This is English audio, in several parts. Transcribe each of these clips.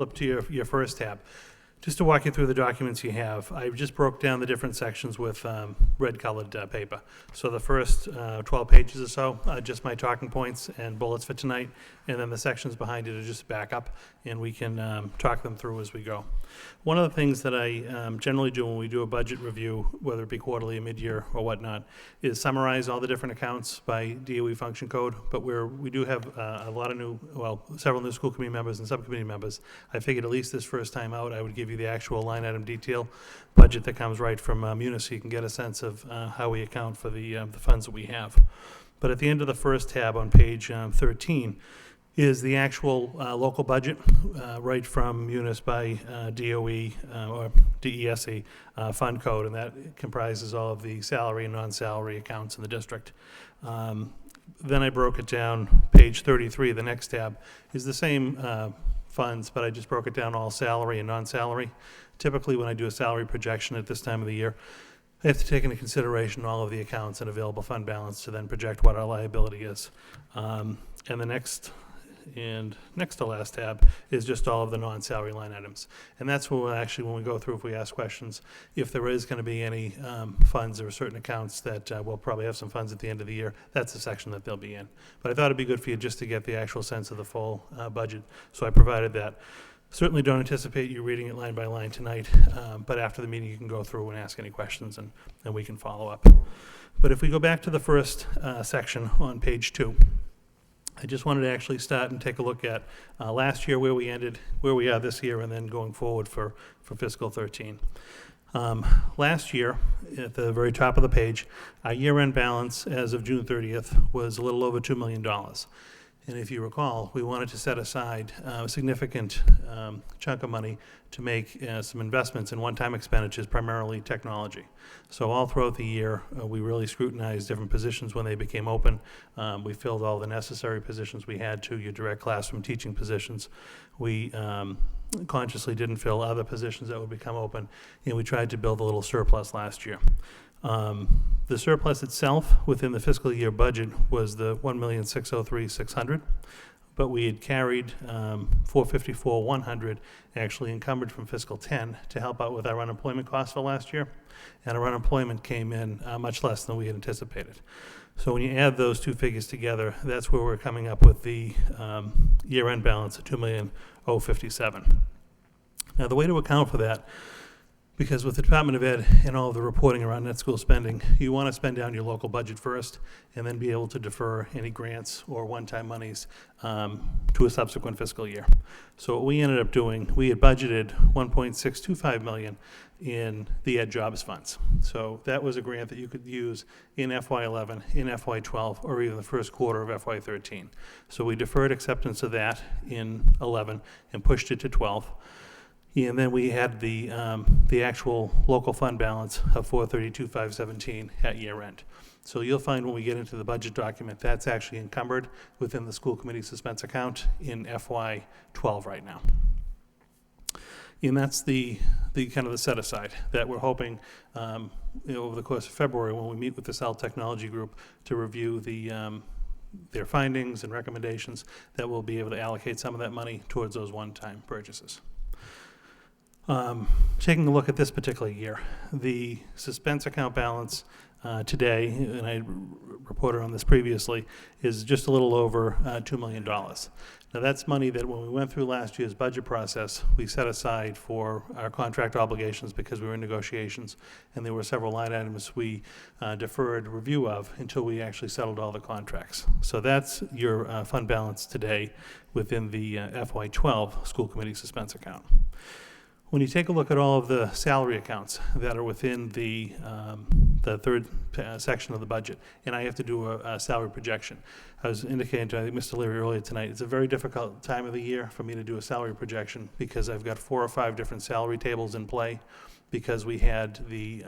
Flip to your first tab. Just to walk you through the documents you have, I just broke down the different sections with red-colored paper. So the first 12 pages or so are just my talking points and bullets for tonight, and then the sections behind it are just backup, and we can talk them through as we go. One of the things that I generally do when we do a budget review, whether it be quarterly or mid-year or whatnot, is summarize all the different accounts by DOE function code, but we do have a lot of several new school committee members and subcommittee members. I figured at least this first time out, I would give you the actual line item detail budget that comes right from Munis, so you can get a sense of how we account for the funds that we have. But at the end of the first tab on page 13 is the actual local budget, right from Munis by DOE or DESE fund code, and that comprises all of the salary and non-salary accounts in the district. Then I broke it down, page 33, the next tab, is the same funds, but I just broke it down all salary and non-salary. Typically, when I do a salary projection at this time of the year, I have to take into consideration all of the accounts and available fund balance to then project what our liability is. And the next to last tab is just all of the non-salary line items. And that's where we'll actually, when we go through, if we ask questions, if there is going to be any funds or certain accounts that we'll probably have some funds at the end of the year, that's the section that they'll be in. But I thought it'd be good for you just to get the actual sense of the full budget, so I provided that. Certainly don't anticipate you reading it line by line tonight, but after the meeting you can go through and ask any questions and we can follow up. But if we go back to the first section on page 2, I just wanted to actually start and take a look at last year, where we ended, where we are this year, and then going forward for fiscal 13. Last year, at the very top of the page, our year-end balance as of June 30th was a little over $2 million. And if you recall, we wanted to set aside a significant chunk of money to make some investments in one-time expenditures, primarily technology. So all throughout the year, we really scrutinized different positions when they became open. We filled all the necessary positions we had to, your direct classroom teaching positions. We consciously didn't fill other positions that would become open, and we tried to build a little surplus last year. The surplus itself within the fiscal year budget was the $1,603,600, but we had carried $454,100 actually encumbered from fiscal 10 to help out with our unemployment costs for last year, and our unemployment came in much less than we had anticipated. So when you add those two figures together, that's where we're coming up with the year-end balance of $2,057,000. Now the way to account for that, because with the Department of Ed and all of the reporting around net school spending, you want to spend down your local budget first and then be able to defer any grants or one-time monies to a subsequent fiscal year. So what we ended up doing, we had budgeted $1.625 million in the Ed Jobs funds. So that was a grant that you could use in FY11, in FY12, or even the first quarter of FY13. So we deferred acceptance of that in 11 and pushed it to 12. And then we had the actual local fund balance of $432,517 at year end. So you'll find when we get into the budget document, that's actually encumbered within the school committee suspense account in FY12 right now. And that's the kind of the set aside that we're hoping over the course of February, when we meet with the South Technology Group to review their findings and recommendations, that we'll be able to allocate some of that money towards those one-time purchases. Taking a look at this particular year, the suspense account balance today, and I reported on this previously, is just a little over $2 million. Now that's money that when we went through last year's budget process, we set aside for our contract obligations because we were in negotiations, and there were several line items we deferred review of until we actually settled all the contracts. So that's your fund balance today within the FY12 school committee suspense account. When you take a look at all of the salary accounts that are within the third section of the budget, and I have to do a salary projection. I was indicating to Mr. Leary earlier tonight, it's a very difficult time of the year for me to do a salary projection because I've got 4 or 5 different salary tables in play because we had the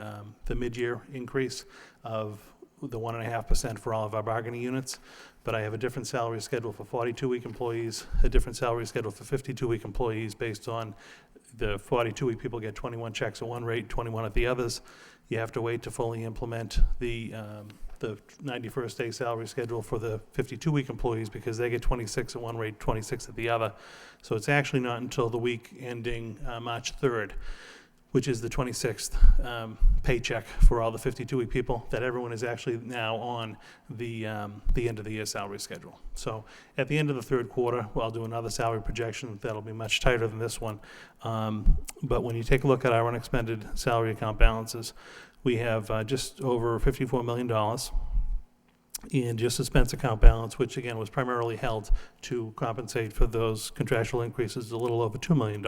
mid-year increase of the 1.5% for all of our bargaining units, but I have a different salary schedule for 42-week employees, a different salary schedule for 52-week employees based on the 42-week people get 21 checks at one rate, 21 at the others. You have to wait to fully implement the the 91st day salary schedule for the 52-week employees because they get 26 at one rate, 26 at the other. So it's actually not until the week ending March 3rd, which is the 26th paycheck for all the 52-week people, that everyone is actually now on the end of the year salary schedule. So at the end of the third quarter, I'll do another salary projection that'll be much tighter than this one. But when you take a look at our unexpended salary account balances, we have just over $54 million in just expense account balance, which again was primarily held to compensate for those contractual increases, a little over $2 million.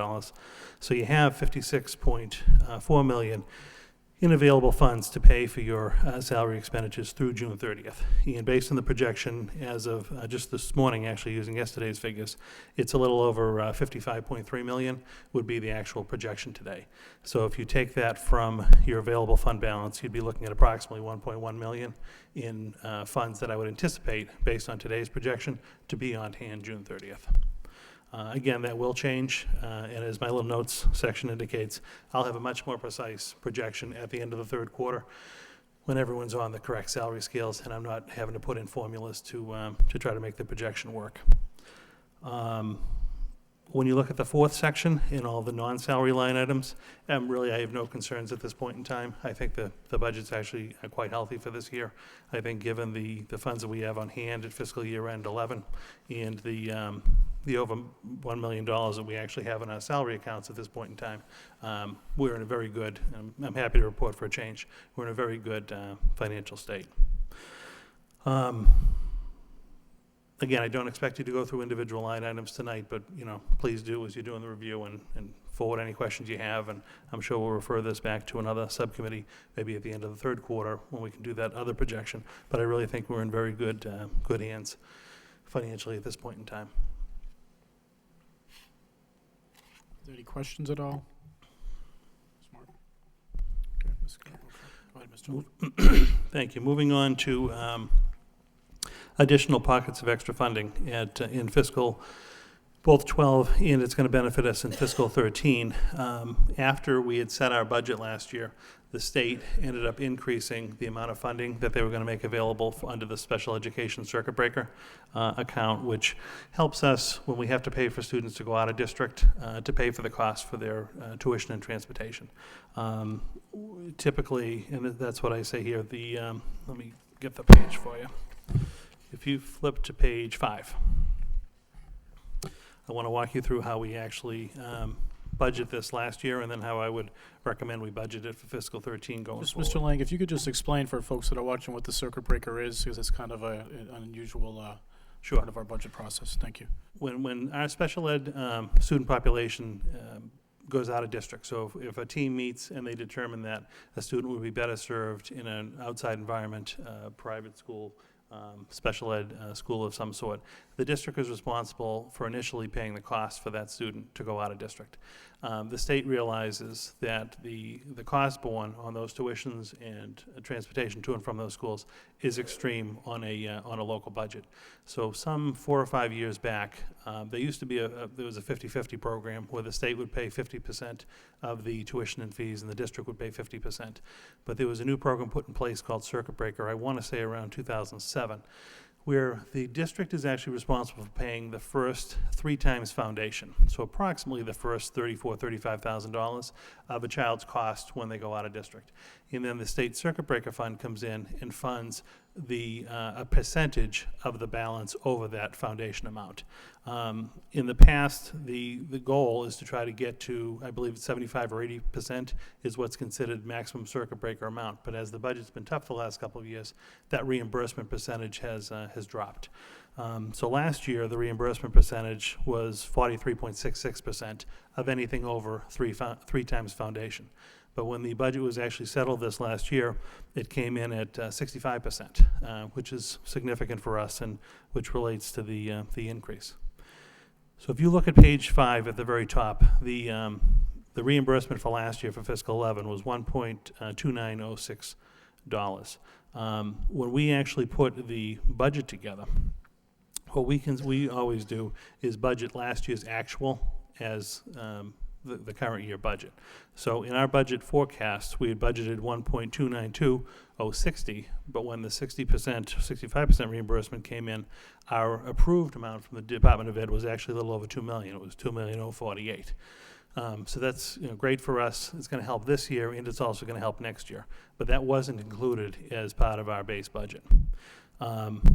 So you have $56.4 million in available funds to pay for your salary expenditures through June 30th. And based on the projection as of just this morning, actually using yesterday's figures, it's a little over $55.3 million would be the actual projection today. So if you take that from your available fund balance, you'd be looking at approximately $1.1 million in funds that I would anticipate, based on today's projection, to be on hand June 30th. Again, that will change, and as my little notes section indicates, I'll have a much more precise projection at the end of the third quarter when everyone's on the correct salary scales and I'm not having to put in formulas to try to make the projection work. When you look at the fourth section in all the non-salary line items, really I have no concerns at this point in time. I think the budget's actually quite healthy for this year. I think given the funds that we have on hand at fiscal year end 11 and the over $1 million that we actually have in our salary accounts at this point in time, we're in a very good, I'm happy to report for a change, we're in a very good financial state. Again, I don't expect you to go through individual line items tonight, but please do as you're doing the review and forward any questions you have, and I'm sure we'll refer this back to another subcommittee maybe at the end of the third quarter when we can do that other projection. But I really think we're in very good hands financially at this point in time. Are there any questions at all? Smart. Okay, Ms. Carroll. Go ahead, Mr. Lowell. Thank you. Moving on to additional pockets of extra funding in fiscal both 12, and it's going to benefit us in fiscal 13. After we had set our budget last year, the state ended up increasing the amount of funding that they were going to make available under the special education circuit breaker account, which helps us when we have to pay for students to go out of district to pay for the cost for their tuition and transportation. Typically, and that's what I say here, let me get the page for you. If you flip to page 5, I want to walk you through how we actually budget this last year and then how I would recommend we budget it for fiscal 13 going forward. Mr. Lang, if you could just explain for folks that are watching what the circuit breaker is, because it's kind of an unusual part of our budget process. Thank you. When our special ed student population goes out of district, so if a team meets and they determine that a student would be better served in an outside environment, private school, special ed school of some sort, the district is responsible for initially paying the cost for that student to go out of district. The state realizes that the cost borne on those tuitions and transportation to and from those schools is extreme on a local budget. So some 4 or 5 years back, there used to be there was a 50-50 program where the state would pay 50% of the tuition and fees and the district would pay 50%. But there was a new program put in place called Circuit Breaker, I want to say around 2007, where the district is actually responsible for paying the first 3 times foundation. So approximately the first $34,000, $35,000 of a child's cost when they go out of district. And then the state circuit breaker fund comes in and funds a percentage of the balance over that foundation amount. In the past, the goal is to try to get to, I believe, 75 or 80% is what's considered maximum circuit breaker amount. But as the budget's been tough the last couple of years, that reimbursement percentage has dropped. So last year, the reimbursement percentage was 43.66% of anything over 3 times foundation. But when the budget was actually settled this last year, it came in at 65%, which is significant for us and which relates to the increase. So if you look at page 5 at the very top, the reimbursement for last year for fiscal 11 was $1.2906. When we actually put the budget together, what we always do is budget last year's actual as the current year budget. So in our budget forecast, we had budgeted 1.292,060, but when the 60%, 65% reimbursement came in, our approved amount from the Department of Ed was actually a little over 2 million. It was 2,048,000. So that's great for us. It's going to help this year, and it's also going to help next year. But that wasn't included as part of our base budget.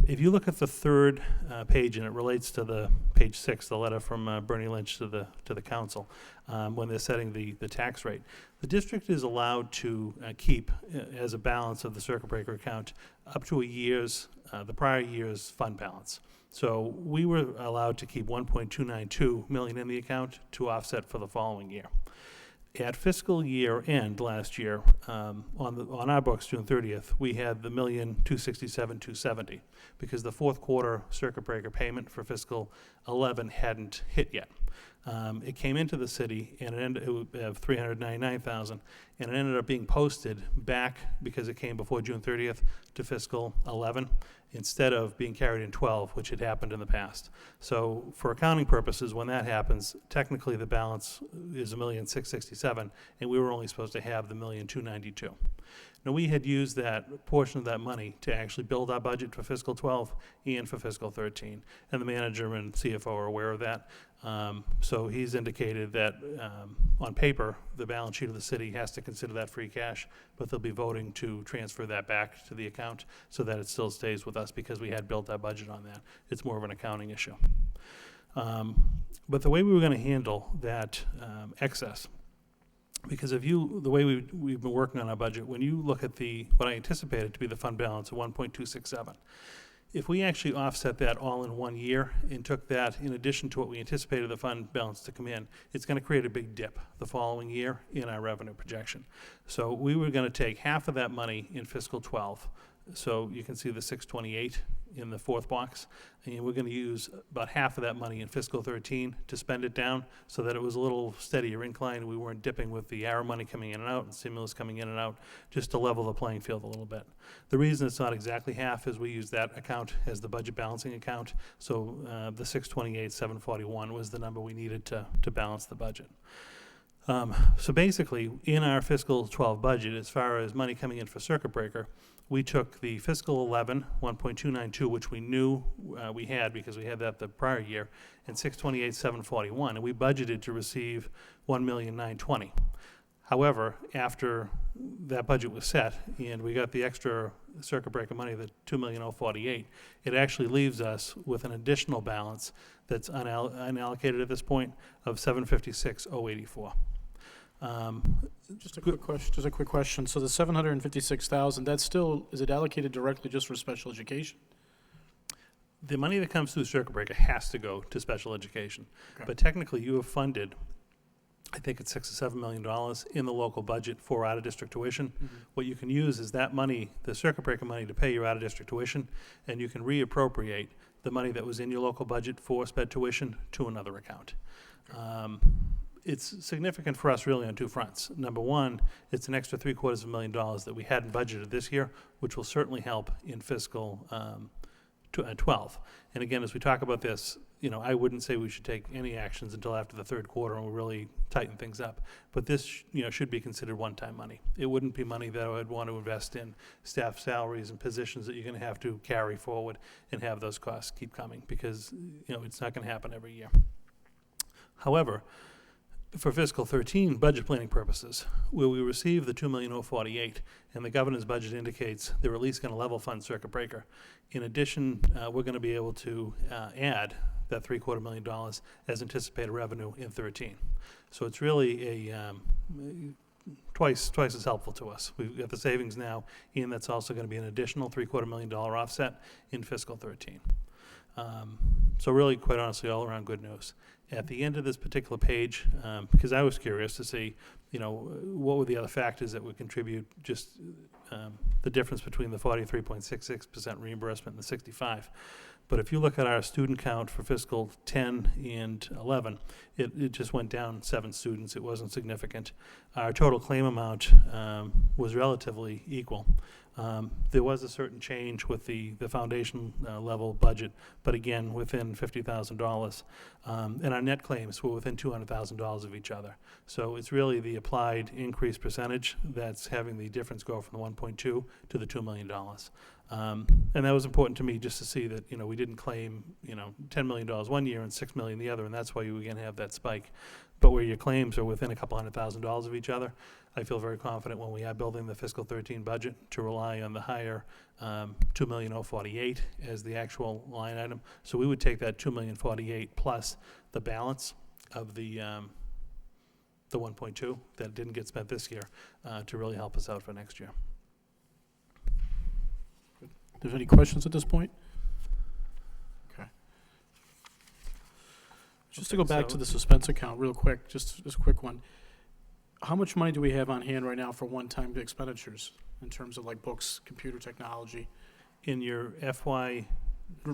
If you look at the third page, and it relates to the page 6, the letter from Bernie Lynch to the council, when they're setting the tax rate, the district is allowed to keep as a balance of the circuit breaker account up to a year's, the prior year's fund balance. So we were allowed to keep 1.292 million in the account to offset for the following year. At fiscal year end last year, on our books, June 30th, we had the $1,267,270 because the fourth quarter circuit breaker payment for fiscal 11 hadn't hit yet. It came into the city and it would have 399,000, and it ended up being posted back because it came before June 30th to fiscal 11 instead of being carried in 12, which had happened in the past. So for accounting purposes, when that happens, technically the balance is $1,667,000, and we were only supposed to have the $1,292,000. Now, we had used that portion of that money to actually build our budget for fiscal 12 and for fiscal 13, and the manager and CFO are aware of that. So he's indicated that on paper, the balance sheet of the city has to consider that free cash, but they'll be voting to transfer that back to the account so that it still stays with us because we had built our budget on that. It's more of an accounting issue. But the way we were going to handle that excess, because the way we've been working on our budget, when you look at what I anticipated to be the fund balance of 1.267, if we actually offset that all in 1 year and took that in addition to what we anticipated the fund balance to come in, it's going to create a big dip the following year in our revenue projection. So we were going to take half of that money in fiscal 12. So you can see the 628 in the fourth box, and we're going to use about half of that money in fiscal 13 to spend it down so that it was a little steadier incline. We weren't dipping with the ARRA money coming in and out and stimulus coming in and out, just to level the playing field a little bit. The reason it's not exactly half is we use that account as the budget balancing account. So the 628,741 was the number we needed to balance the budget. So basically, in our fiscal 12 budget, as far as money coming in for circuit breaker, we took the fiscal 11, 1.292, which we knew we had because we had that the prior year, and 628,741, and we budgeted to receive 1,920,000. However, after that budget was set and we got the extra circuit breaker money, the 2,048,000, it actually leaves us with an additional balance that's unallocated at this point of 756,084. Just a quick question. So the 756,000, that's still, is it allocated directly just for special education? The money that comes through circuit breaker has to go to special education. Okay. But technically you have funded, I think it's $6 or $7 million in the local budget for out-of-district tuition. Mm-hmm. What you can use is that money, the circuit breaker money, to pay your out-of-district tuition, and you can reappropriate the money that was in your local budget for sped tuition to another account. Okay. It's significant for us really on two fronts. Number one, it's an extra $750,000 that we hadn't budgeted this year, which will certainly help in fiscal 12. And again, as we talk about this, I wouldn't say we should take any actions until after the third quarter and we really tighten things up. But this, should be considered one-time money. It wouldn't be money that I would want to invest in staff salaries and positions that you're going to have to carry forward and have those costs keep coming because, it's not going to happen every year. However, for fiscal 13 budget planning purposes, where we receive the 2,048,000 and the governor's budget indicates they're at least going to level fund circuit breaker. In addition, we're going to be able to add that $750,000 as anticipated revenue in 13. So it's really a twice as helpful to us. We've got the savings now, and that's also going to be an additional $750,000 offset in fiscal 13. So really, quite honestly, all around good news. At the end of this particular page, because I was curious to see, what were the other factors that would contribute just the difference between the 43.66% reimbursement and the 65. But if you look at our student count for fiscal 10 and 11, it just went down 7 students. It wasn't significant. Our total claim amount was relatively equal. There was a certain change with the foundation level budget, but again, within $50,000. And our net claims were within $200,000 of each other. So it's really the applied increase percentage that's having the difference go from the 1.2 to the $2 million. And that was important to me just to see that, we didn't claim, $10 million one year and $6 million the other, and that's why you again have that spike. But where your claims are within a couple $100,000 of each other, I feel very confident when we are building the fiscal 13 budget to rely on the higher $2,048,000 as the actual line item. So we would take that $2,048,000 plus the balance of the 1.2 that didn't get spent this year to really help us out for next year. There's any questions at this point? Okay. Just to go back to the suspense account real quick, just a quick one. How much money do we have on hand right now for one-time expenditures in terms of like books, computer technology? In your FY,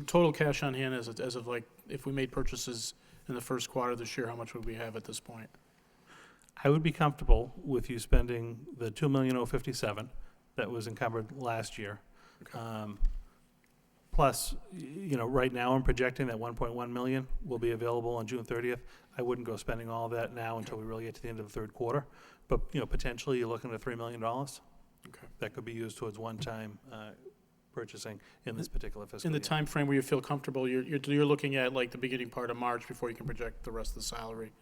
Total cash on hand as of like, if we made purchases in the first quarter of this year, how much would we have at this point? I would be comfortable with you spending the $2,057,000 that was encumbered last year. Okay. Plus, right now I'm projecting that 1.1 million will be available on June 30th. I wouldn't go spending all of that now until we really get to the end of the third quarter. But, potentially you're looking at $3 million. Okay. That could be used towards one-time purchasing in this particular fiscal In the year. time frame where you feel comfortable, you're looking at like the beginning part of March before you can project the rest of the salary.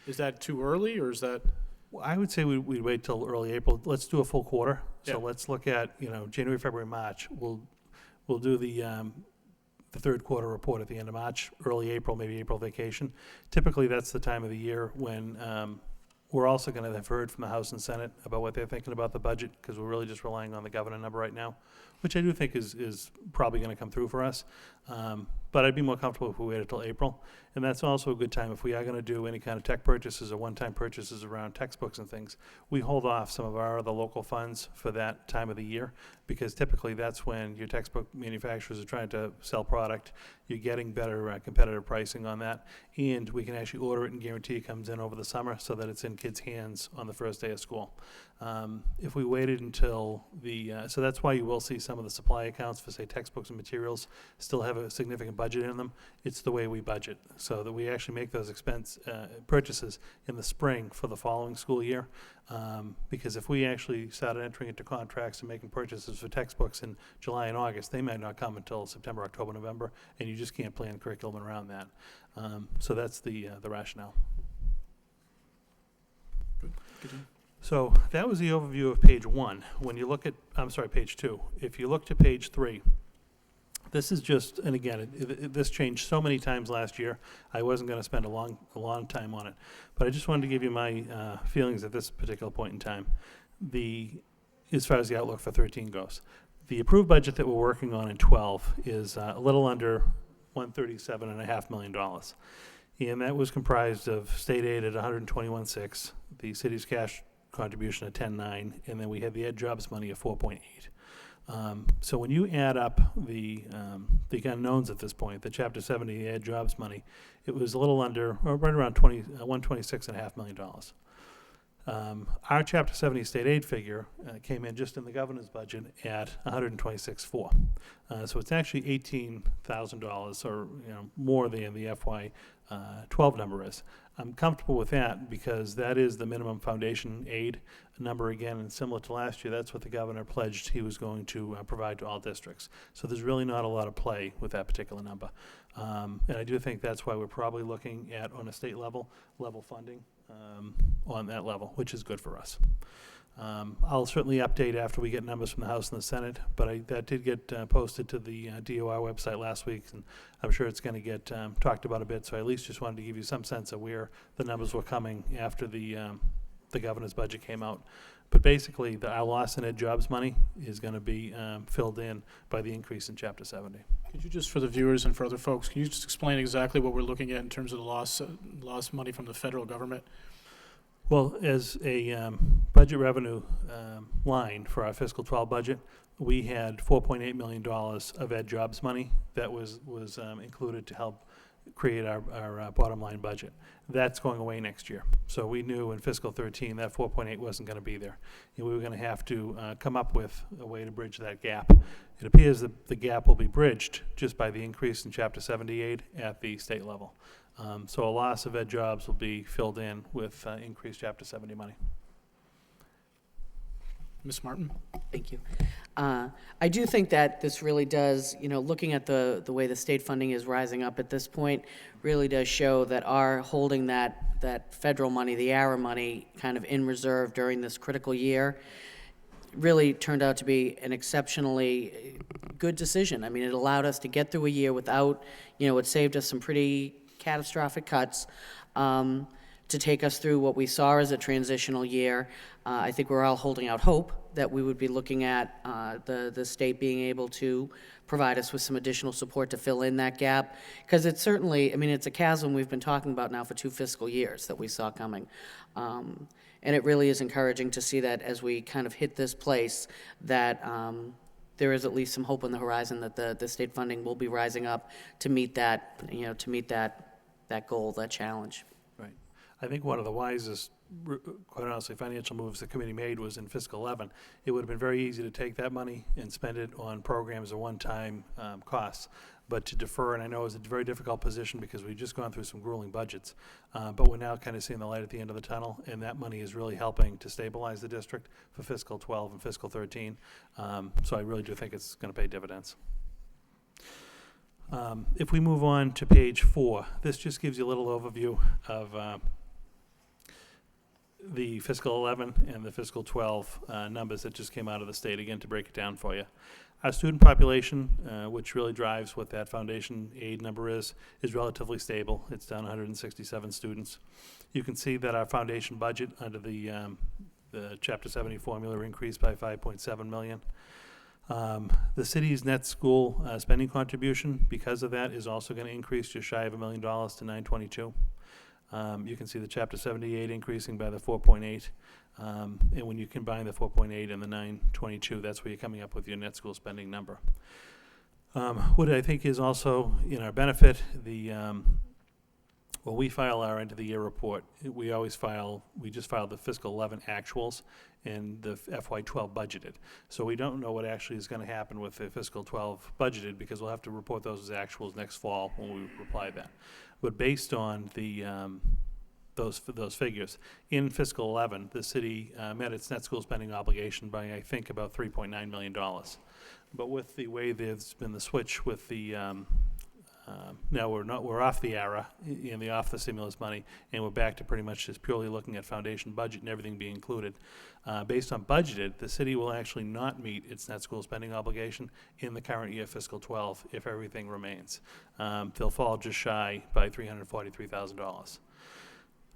Is that too early, or is that? Well, I would say we'd wait till early April. Let's do a full quarter. So Yeah. let's look at, January, February, March. We'll do the third quarter report at the end of March, early April, maybe April vacation. Typically, that's the time of the year when we're also going to have heard from the House and Senate about what they're thinking about the budget, because we're really just relying on the governor number right now, which I do think is probably going to come through for us. But I'd be more comfortable if we waited till April. And that's also a good time if we are going to do any kind of tech purchases or one-time purchases around textbooks and things. We hold off some of our other local funds for that time of the year, because typically that's when your textbook manufacturers are trying to sell product. You're getting better competitive pricing on that, and we can actually order it and guarantee it comes in over the summer so that it's in kids' hands on the first day of school. If we waited until so that's why you will see some of the supply accounts for, say, textbooks and materials still have a significant budget in them. It's the way we budget, so that we actually make those purchases in the spring for the following school year. Because if we actually started entering into contracts and making purchases for textbooks in July and August, they might not come until September, October, November, and you just can't plan curriculum around that. So that's the rationale. Good. So that was the overview of page 1. When you look at, page 2. If you look to page 3, this is just, and again, this changed so many times last year, I wasn't going to spend a long time on it. But I just wanted to give you my feelings at this particular point in time. As far as the outlook for 13 goes. The approved budget that we're working on in 12 is a little under $137.5 million. And that was comprised of state aid at $121.6, the city's cash contribution at $10.9, and then we had the ed jobs money at $4.8. So when you add up the unknowns at this point, the Chapter 70, the ed jobs money, it was a little under, or right around $126.5 million. Our Chapter 70 state aid figure came in just in the governor's budget at $126.4. So it's actually $18,000 or more than the FY 12 number is. I'm comfortable with that because that is the minimum foundation aid number again, and similar to last year, that's what the governor pledged he was going to provide to all districts. So there's really not a lot of play with that particular number. And I do think that's why we're probably looking at, on a state level funding on that level, which is good for us. I'll certainly update after we get numbers from the House and the Senate, but that did get posted to the DOR website last week, and I'm sure it's going to get talked about a bit, so I at least just wanted to give you some sense of where the numbers were coming after the governor's budget came out. But basically, our loss in ed jobs money is going to be filled in by the increase in Chapter 70. Could you just, for the viewers and for other folks, can you just explain exactly what we're looking at in terms of the lost money from the federal government? Well, as a budget revenue line for our fiscal 12 budget, we had $4.8 million of ed jobs money that was included to help create our bottom line budget. That's going away next year. So we knew in fiscal 13 that 4.8 wasn't going to be there. And we were going to have to come up with a way to bridge that gap. It appears that the gap will be bridged just by the increase in Chapter 78 at the state level. So a loss of ed jobs will be filled in with increased Chapter 70 money. Ms. Martin? Thank you. I do think that this really does, looking at the way the state funding is rising up at this point, really does show that our holding that federal money, the ARA money, kind of in reserve during this critical year, really turned out to be an exceptionally good decision. I mean, it allowed us to get through a year without, it saved us some pretty catastrophic cuts, to take us through what we saw as a transitional year. I think we're all holding out hope that we would be looking at the state being able to provide us with some additional support to fill in that gap. Because it's certainly, it's a chasm we've been talking about now for 2 fiscal years that we saw coming. And it really is encouraging to see that as we kind of hit this place that there is at least some hope on the horizon that the state funding will be rising up to meet that, that goal, that challenge. Right. I think one of the wisest, quite honestly, financial moves the committee made was in fiscal 11. It would have been very easy to take that money and spend it on programs or one-time costs. But to defer, and I know it's a very difficult position because we've just gone through some grueling budgets, but we're now kind of seeing the light at the end of the tunnel, and that money is really helping to stabilize the district for fiscal 12 and fiscal 13. So I really do think it's going to pay dividends. If we move on to page 4, this just gives you a little overview of the fiscal 11 and the fiscal 12 numbers that just came out of the state, again, to break it down for you. Our student population, which really drives what that foundation aid number is relatively stable. It's down 167 students. You can see that our foundation budget under the Chapter 70 formula increased by $5.7 million. The city's net school spending contribution, because of that, is also going to increase just shy of $1 million to $922. You can see the Chapter 78 increasing by the 4.8, and when you combine the 4.8 and the 922, that's where you're coming up with your net school spending number. What I think is also in our benefit, when we file our end of the year report, we just file the fiscal 11 actuals and the FY12 budgeted. So we don't know what actually is going to happen with the fiscal 12 budgeted because we'll have to report those as actuals next fall when we reply that. But based on the those figures, in fiscal 11, the city met its net school spending obligation by, I think, about $3.9 million. But with the way there's been the switch with the now we're off the ARA and off the stimulus money, and we're back to pretty much just purely looking at foundation budget and everything being included. Based on budgeted, the city will actually not meet its net school spending obligation in the current year, fiscal 12, if everything remains. They'll fall just shy by $343,000.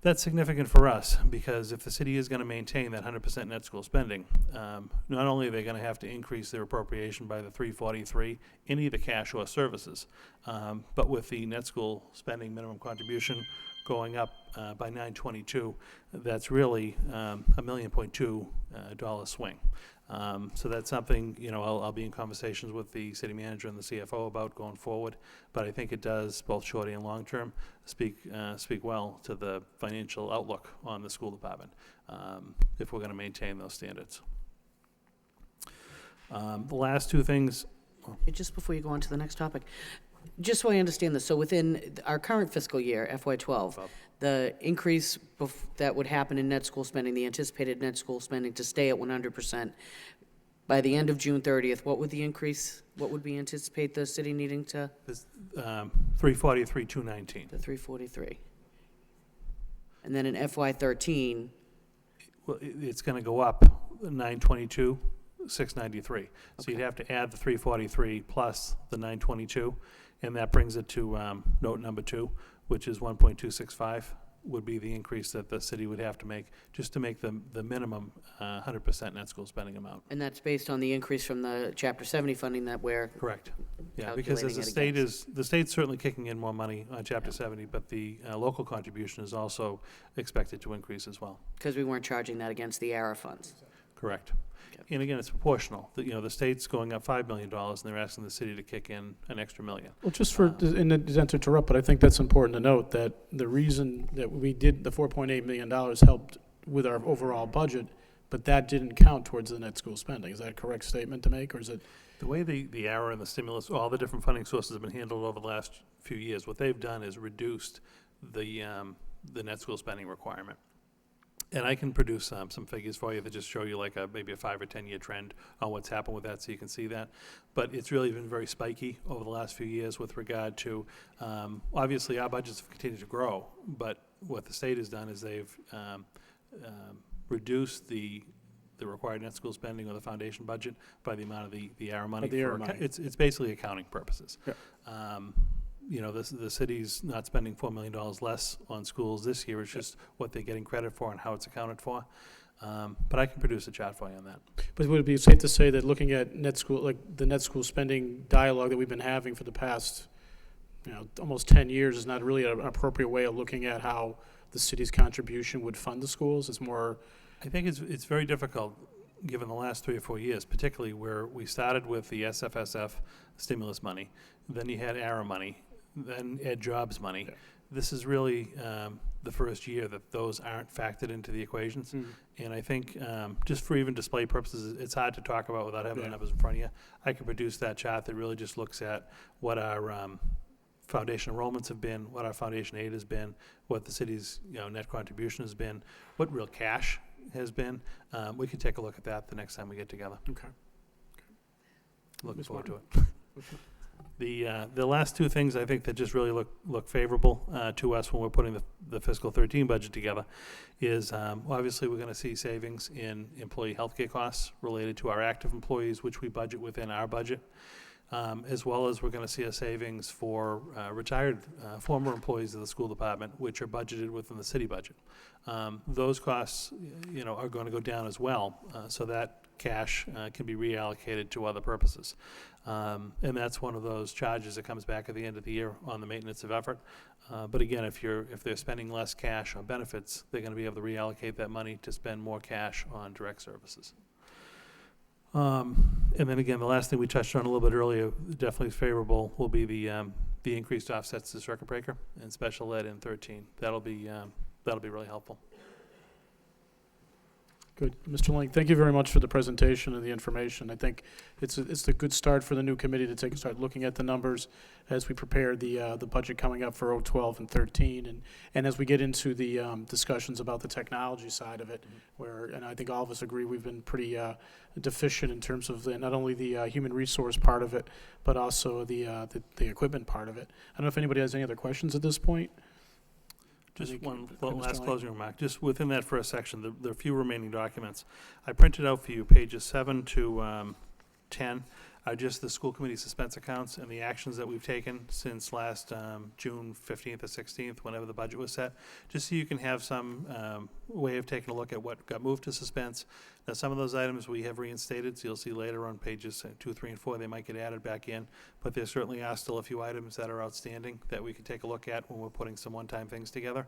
That's significant for us because if the city is going to maintain that 100% net school spending, not only are they going to have to increase their appropriation by the $343 in either cash or services, but with the net school spending minimum contribution going up by $922, that's really $1.2 million swing. So that's something, I'll be in conversations with the city manager and the CFO about going forward, but I think it does, both short and long term, speak well to the financial outlook on the school department if we're going to maintain those standards. The last two things. Just before you go on to the next topic, just so I understand this, so within our current fiscal year, FY12, the increase that would happen in net school spending, the anticipated net school spending to stay at 100%, by the end of June 30th, what would we anticipate the city needing to? $343,219. The 343. And then in FY13? Well, it's going to go up $922,693. So you'd have to add the 343 plus the 922, and that brings it to note number 2, which is 1.265 would be the increase that the city would have to make, just to make the minimum 100% net school spending amount. And that's based on the increase from the Chapter 70 funding that we're, Correct. Yeah, because as Calculating the state's certainly kicking in more money on Chapter 70, but the local contribution is also expected to increase as well. because we weren't charging that against the ARA funds. Correct. Yep. And again, it's proportional. The state's going up $5 million, and they're asking the city to kick in an extra $1 million. Well, just for, and not to interrupt, but I think that's important to note, that the reason that we did, the $4.8 million helped with our overall budget, but that didn't count towards the net school spending. Is that a correct statement to make, or is it? The way the ARA and the stimulus, all the different funding sources have been handled over the last few years, what they've done is reduced the net school spending requirement. And I can produce some figures for you that just show you like maybe a 5 or 10 year trend on what's happened with that, so you can see that. But it's really been very spiky over the last few years with regard to, obviously our budgets have continued to grow, but what the state has done is they've reduced the required net school spending or the foundation budget by the amount of the ARA money. The ARA money. It's basically accounting purposes. Yep. The city's not spending $4 million less on schools this year. It's just what they're getting credit for and how it's accounted for. But I can produce a chart for you on that. But would it be safe to say that looking at net school, like the net school spending dialogue that we've been having for the past, almost 10 years is not really an appropriate way of looking at how the city's contribution would fund the schools? It's more, I think it's very difficult, given the last 3 or 4 years, particularly where we started with the SFSF stimulus money, then you had ARA money, then Ed Jobs money. Yeah. This is really the first year that those aren't factored into the equations. And I think just for even display purposes, it's hard to talk about without having the numbers in front of you. I could produce that chart that really just looks at what our foundation enrollments have been, what our foundation aid has been, what the city's net contribution has been, what real cash has been. We can take a look at that the next time we get together. okay. Looking Ms. forward to it. Okay. The last two things I think that just really look favorable to us when we're putting the fiscal 13 budget together is obviously we're going to see savings in employee healthcare costs related to our active employees, which we budget within our budget, as well as we're going to see a savings for retired former employees of the school department, which are budgeted within the city budget. Those costs, are going to go down as well, so that cash can be reallocated to other purposes. And that's one of those charges that comes back at the end of the year on the maintenance of effort. But again, if they're spending less cash on benefits, they're going to be able to reallocate that money to spend more cash on direct services. And then again, the last thing we touched on a little bit earlier, definitely favorable, will be the increased offsets to circuit breaker and special ed in 13. That'll be really helpful. Good. Mr. Lang, thank you very much for the presentation and the information. I think it's a good start for the new committee to start looking at the numbers as we prepare the budget coming up for 012 and 13, and as we get into the discussions about the technology side of it, and I think all of us agree we've been pretty deficient in terms of not only the human resource part of it, but also the equipment part of it. I don't know if anybody has any other questions at this point. Just one Mr. last Lang. closing remark. Just within that first section, the few remaining documents, I printed out for you pages 7 to 10 are just the school committee suspense accounts and the actions that we've taken since last June 15th or 16th, whenever the budget was set, just so you can have some way of taking a look at what got moved to suspense. Now, some of those items we have reinstated, so you'll see later on pages 2, 3, and 4, they might get added back in, but there certainly are still a few items that are outstanding that we can take a look at when we're putting some one-time things together.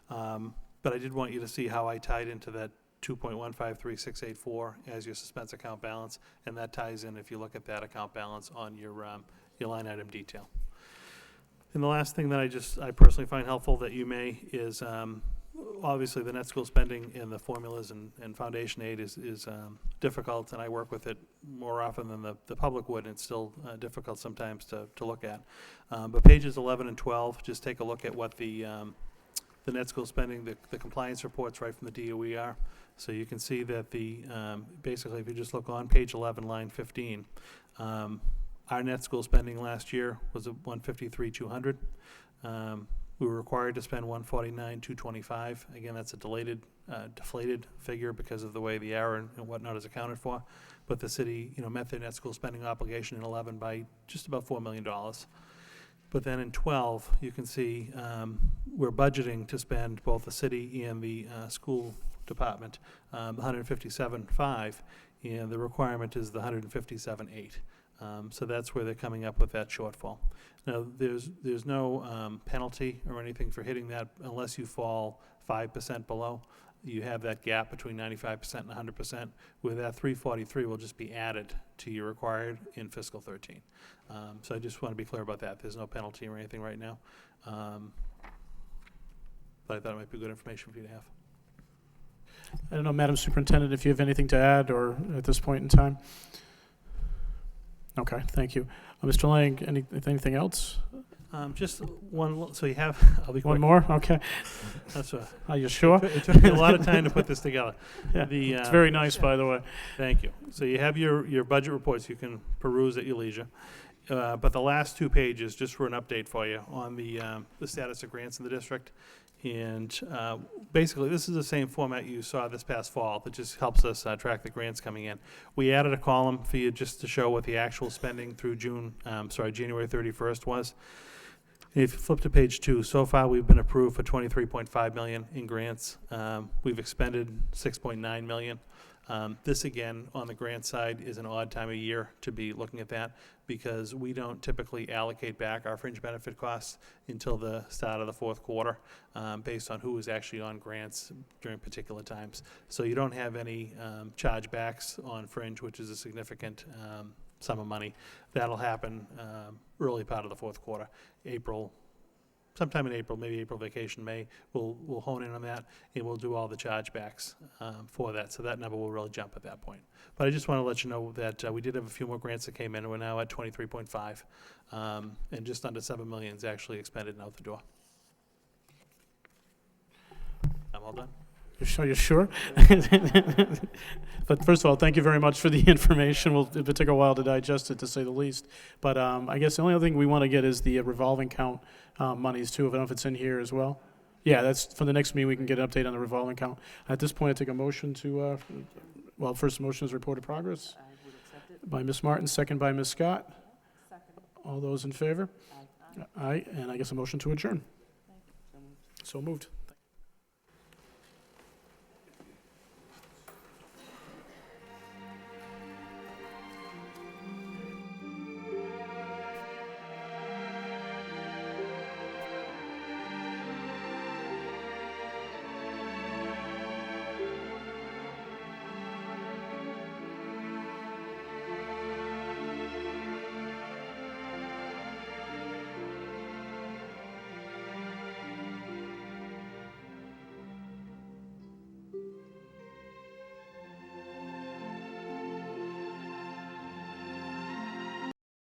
But I did want you to see how I tied into that 2.153684 as your suspense account balance, and that ties in if you look at that account balance on your line item detail. And the last thing that I personally find helpful that you may is obviously the net school spending and the formulas and foundation aid is difficult, and I work with it more often than the public would, and it's still difficult sometimes to look at. But pages 11 and 12, just take a look at what the net school spending, the compliance reports right from the DOE are. So you can see that basically if you just look on page 11, line 15, our net school spending last year was at $153,200. We were required to spend $149,225. Again, that's a deflated figure because of the way the ARA and whatnot is accounted for. But the city, met their net school spending obligation in 11 by just about $4 million. But then in 12, you can see we're budgeting to spend both the city and the school department 157.5, and the requirement is the 157.8. So that's where they're coming up with that shortfall. Now, there's no penalty or anything for hitting that unless you fall 5% below. You have that gap between 95% and 100%, where that 343 will just be added to your required in fiscal 13. So I just want to be clear about that. There's no penalty or anything right now. But I thought it might be good information for you to have. I don't know, Madam Superintendent, if you have anything to add or at this point in time? Okay, thank you. Mr. Lang, anything else? Just one, so you have, I'll be quick. One more? Okay. That's a, Are you sure? it took me a lot of time to put this together. Yeah, The, it's very nice, by the way. Thank you. So you have your budget reports you can peruse at your leisure. But the last 2 pages, just for an update for you on the status of grants in the district. And basically, this is the same format you saw this past fall that just helps us track the grants coming in. We added a column for you just to show what the actual spending through January 31st was. If you flip to page 2, so far we've been approved for $23.5 million in grants. We've expended $6.9 million. This, again, on the grant side, is an odd time of year to be looking at that because we don't typically allocate back our fringe benefit costs until the start of the fourth quarter based on who is actually on grants during particular times. So you don't have any chargebacks on fringe, which is a significant sum of money. That'll happen early part of the fourth quarter, sometime in April, maybe April vacation, May. We'll hone in on that, and we'll do all the chargebacks for that. So that number will really jump at that point. But I just want to let you know that we did have a few more grants that came in. We're now at 23.5, and just under $7 million is actually expended and out the door. I'm all done. You're sure? But first of all, thank you very much for the information. It will take a while to digest it, to say the least. But I guess the only other thing we want to get is the revolving count monies, too. I don't know if it's in here as well. Yeah, that's for the next meeting. We can get an update on the revolving count. At this point, I take a motion to, first motion is report of progress. I would accept it. By Ms. Martin, second by Ms. Scott. Second. All those in favor? Aye. Aye, and I guess a motion to adjourn. So moved. So moved.